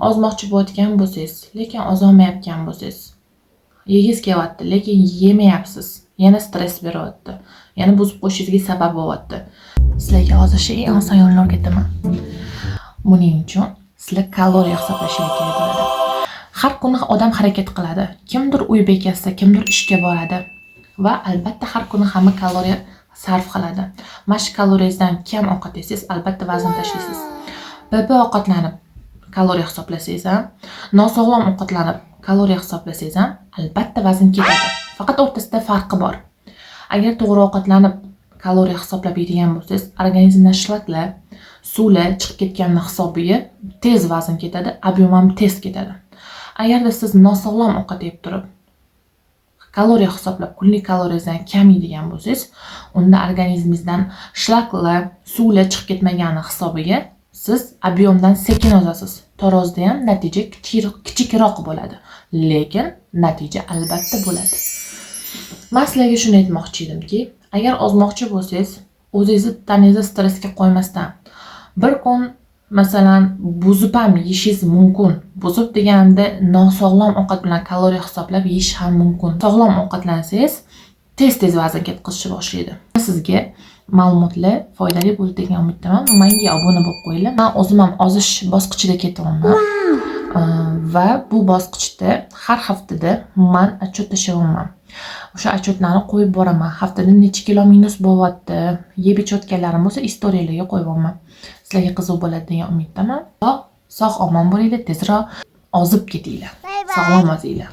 ozmoqchi bo'layotgan bo'lsangiz, lekin ozolmayotgan bo'lsangiz, yegingiz kelyapti, lekin yemayapsiz, yana stress beryapti, yana buzib qo'yishingizga sabab bo'lyapti. Sizlarga hozir eng oson yo'lni o'rgataman. Buning uchun sizlar kaloriya hisoblashingiz kerak bo'ladi. Har kuni odam harakat qiladi. Kimdir uy bekasida, kimdir ishga boradi va albatta har kuni hamma kaloriya sarf qiladi. Mana kaloriyangizdan kam ovqat yesangiz, albatta vazn tashlaysiz. Bir ovqatlanib kaloriya hisoblasangiz ham, nosog'lom ovqatlanib kaloriya hisoblasangiz ham albatta vazn ketadi. Faqat o'rtasida farqi bor. Agar to'g'ri ovqatlanib kaloriya hisoblab yeydigan bo'lsangiz, organizmdan shlaklar, suvlar chiqib ketganini hisobiga tez vazn ketadi, ob'em ham tez ketadi. Agarda siz nosog'lom ovqat yeb turib, kaloriya hisoblab kunlik kaloriyangizdan kam yeydigan bo'lsangiz, unda organizmingizdan shlaklar, suvlar chiqib ketmagani hisobiga siz ob'emdan sekin ozasiz. Tarozda ham natija kichikroq bo'ladi, lekin natija albatta bo'ladi. Men sizlarga shuni aytmoqchi edimki, agar ozmoqchi bo'lsangiz, o'zingizni tanangizni stressga qo'ymasdan, bir kun masalan buzib ham yeyishingiz mumkin. Buzib deganda nosog'lom ovqat bilan kaloriya hisoblab yeyish ham mumkin. Sog'lom ovqatlansangiz, tez vazn ketkazishni boshlaydi. Sizga ma'lumotlar foydali bo'ldi degan umiddaman. Menga obuna bo'lib qo'yinglar. Men o'zim ham ozish bosqichida ketyapman. Va bu bosqichda har haftada men отчет tashlayman. O'sha отчетlarni qo'yib boraman. Haftada necha kilo minus bo'lyapti, yeb ichayotganlarim bo'lsa, istoriyalarga qo'yib boraman. Sizlarga qiziq bo'ladi degan umiddaman. Sog' omon bo'linglar, tezroq ozib ketinglar. Sog'lom ozinglar.